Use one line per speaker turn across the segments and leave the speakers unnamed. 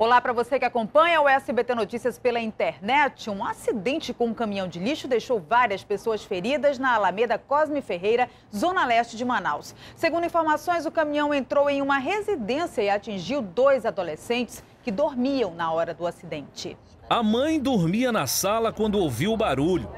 Olá para você que acompanha o SBT Notícias pela internet. Um acidente com um caminhão de lixo deixou várias pessoas feridas na Alameda Cosme Ferreira, zona leste de Manaus. Segundo informações, o caminhão entrou em uma residência e atingiu 2 adolescentes que dormiam na hora do acidente.
A mãe dormia na sala quando ouviu o barulho.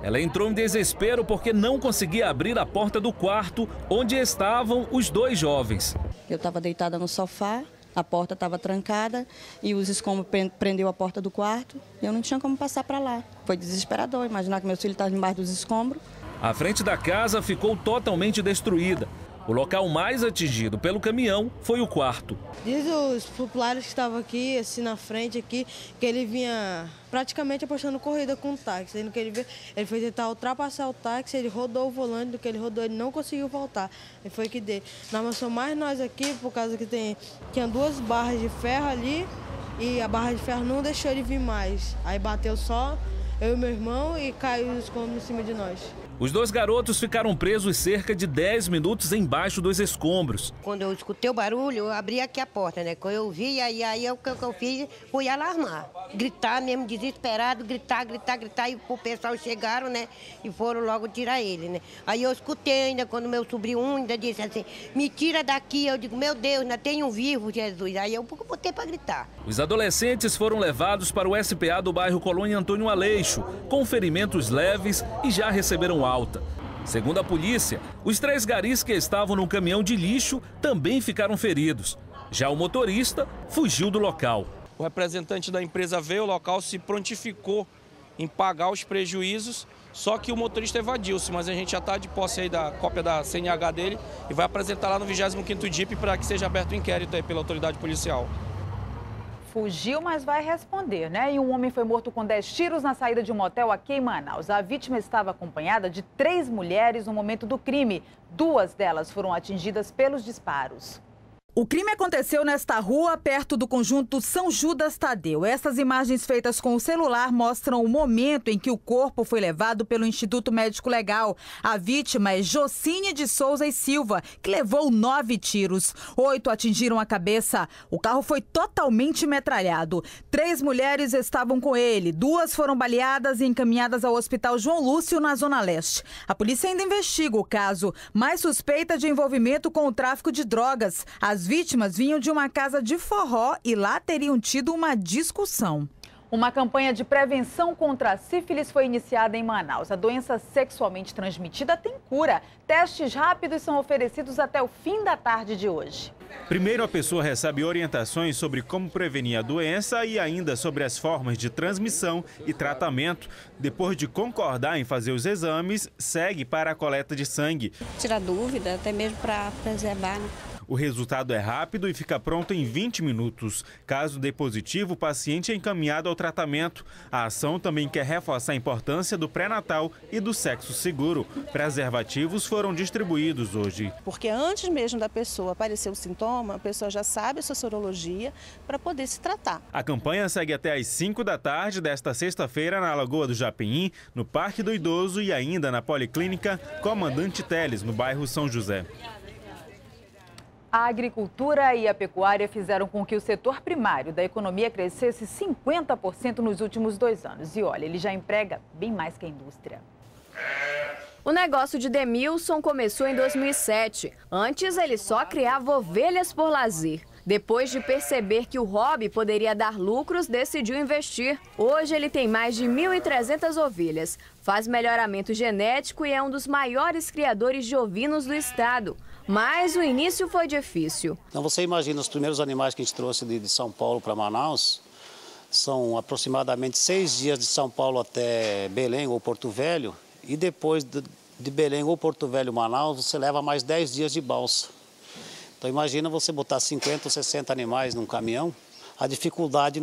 Ela entrou em desespero porque não conseguia abrir a porta do quarto onde estavam os 2 jovens.
Eu estava deitada no sofá. A porta estava trancada e os escombros prendeu a porta do quarto. Eu não tinha como passar para lá. Foi desesperador, imaginar que meu filho estava embaixo dos escombros.
A frente da casa ficou totalmente destruída. O local mais atingido pelo caminhão foi o quarto.
Diz os populares que estavam aqui, assim na frente aqui, que ele vinha praticamente apostando corrida com o táxi. No que ele foi tentar ultrapassar o táxi, ele rodou o volante, do que ele rodou, ele não conseguiu voltar. E foi que deu. Nós amassou mais nós aqui, por causa que tinha 2 barras de ferro ali e a barra de ferro não deixou ele vir mais. Aí bateu só eu e meu irmão e caiu os escombros em cima de nós.
Os 2 garotos ficaram presos cerca de 10 minutos embaixo dos escombros.
Quando eu escutei o barulho, eu abri aqui a porta, né? Quando eu vi, aí o que eu fiz, fui alarmar. Gritar mesmo, desesperado, gritar. E o pessoal chegaram, né? E foram logo tirar ele, né? Aí eu escutei ainda, quando meu sobrinho ainda disse assim, me tira daqui. Eu digo, meu Deus, ainda tem um vivo, Jesus. Aí eu botei para gritar.
Os adolescentes foram levados para o SPA do bairro Colônia Antônio Aleixo, com ferimentos leves e já receberam alta. Segundo a polícia, os 3 garis que estavam no caminhão de lixo também ficaram feridos. Já o motorista fugiu do local.
O representante da empresa veio ao local, se prontificou em pagar os prejuízos, só que o motorista evadiu-se, mas a gente já está de posse aí da cópia da CNH dele e vai apresentar lá no 25º DIP para que seja aberto o inquérito aí pela autoridade policial.
Fugiu, mas vai responder, né? E um homem foi morto com 10 tiros na saída de um motel aqui em Manaus. A vítima estava acompanhada de 3 mulheres no momento do crime. 2 delas foram atingidas pelos disparos. O crime aconteceu nesta rua, perto do conjunto São Judas Tadeu. Essas imagens feitas com o celular mostram o momento em que o corpo foi levado pelo Instituto Médico Legal. A vítima é Jocine de Souza e Silva, que levou 9 tiros. 8 atingiram a cabeça. O carro foi totalmente metralhado. 3 mulheres estavam com ele. 2 foram baleadas e encaminhadas ao Hospital João Lúcio, na Zona Leste. A polícia ainda investiga o caso, mas suspeita de envolvimento com o tráfico de drogas. As vítimas vinham de uma casa de forró e lá teriam tido uma discussão. Uma campanha de prevenção contra a sífilis foi iniciada em Manaus. A doença sexualmente transmitida tem cura. Testes rápidos são oferecidos até o fim da tarde de hoje.
Primeiro, a pessoa recebe orientações sobre como prevenir a doença e ainda sobre as formas de transmissão e tratamento. Depois de concordar em fazer os exames, segue para a coleta de sangue.
Tirar dúvida, até mesmo para preservar, né?
O resultado é rápido e fica pronto em 20 minutos. Caso dê positivo, o paciente é encaminhado ao tratamento. A ação também quer reforçar a importância do pré-natal e do sexo seguro. Preservativos foram distribuídos hoje.
Porque antes mesmo da pessoa aparecer o sintoma, a pessoa já sabe a sua sorologia para poder se tratar.
A campanha segue até às 5 da tarde desta sexta-feira na Lagoa do Japim, no Parque do Idoso e ainda na Policlínica Comandante Teles, no bairro São José.
A agricultura e a pecuária fizeram com que o setor primário da economia crescesse 50% nos últimos 2 anos. E olha, ele já emprega bem mais que a indústria.
O negócio de Demilson começou em 2007. Antes, ele só criava ovelhas por lazer. Depois de perceber que o hobby poderia dar lucros, decidiu investir. Hoje ele tem mais de 1.300 ovelhas, faz melhoramento genético e é um dos maiores criadores de ovinos do estado. Mas o início foi difícil.
Então você imagina os primeiros animais que a gente trouxe de São Paulo para Manaus, são aproximadamente 6 dias de São Paulo até Belém ou Porto Velho, e depois de Belém ou Porto Velho, Manaus, você leva mais 10 dias de balsa. Então imagina você botar 50 ou 60 animais num caminhão, a dificuldade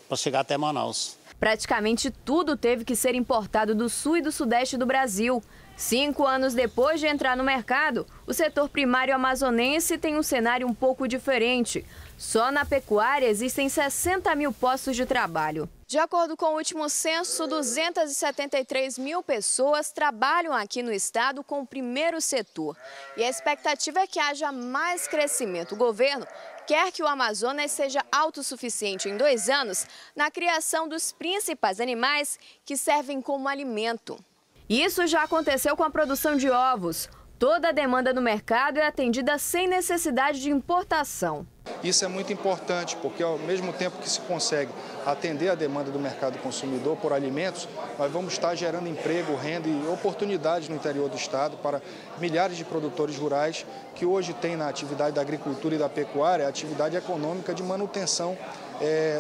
para chegar até Manaus.
Praticamente tudo teve que ser importado do sul e do sudeste do Brasil. 5 anos depois de entrar no mercado, o setor primário amazonense tem um cenário um pouco diferente. Só na pecuária existem 60 mil postos de trabalho. De acordo com o último censo, 273 mil pessoas trabalham aqui no estado com o primeiro setor. E a expectativa é que haja mais crescimento. O governo quer que o Amazonas seja autossuficiente em 2 anos na criação dos principais animais que servem como alimento. Isso já aconteceu com a produção de ovos. Toda a demanda no mercado é atendida sem necessidade de importação.
Isso é muito importante, porque ao mesmo tempo que se consegue atender a demanda do mercado consumidor por alimentos, nós vamos estar gerando emprego, renda e oportunidades no interior do estado para milhares de produtores rurais que hoje têm na atividade da agricultura e da pecuária a atividade econômica de manutenção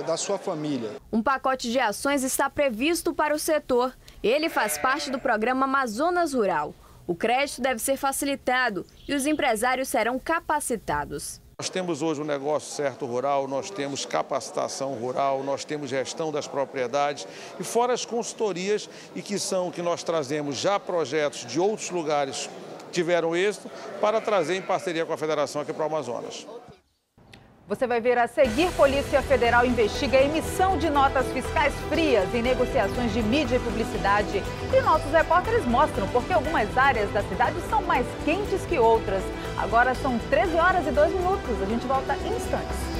da sua família.
Um pacote de ações está previsto para o setor. Ele faz parte do programa Amazonas Rural. O crédito deve ser facilitado e os empresários serão capacitados.
Nós temos hoje um negócio certo rural, nós temos capacitação rural, nós temos gestão das propriedades e fora as consultorias que nós trazemos já projetos de outros lugares que tiveram êxito para trazer em parceria com a Federação aqui para o Amazonas.
Você vai ver a seguir: Polícia Federal investiga a emissão de notas fiscais frias em negociações de mídia e publicidade. E nossos repórteres mostram porque algumas áreas da cidade são mais quentes que outras. Agora são 13 horas e 2 minutos. A gente volta em instantes.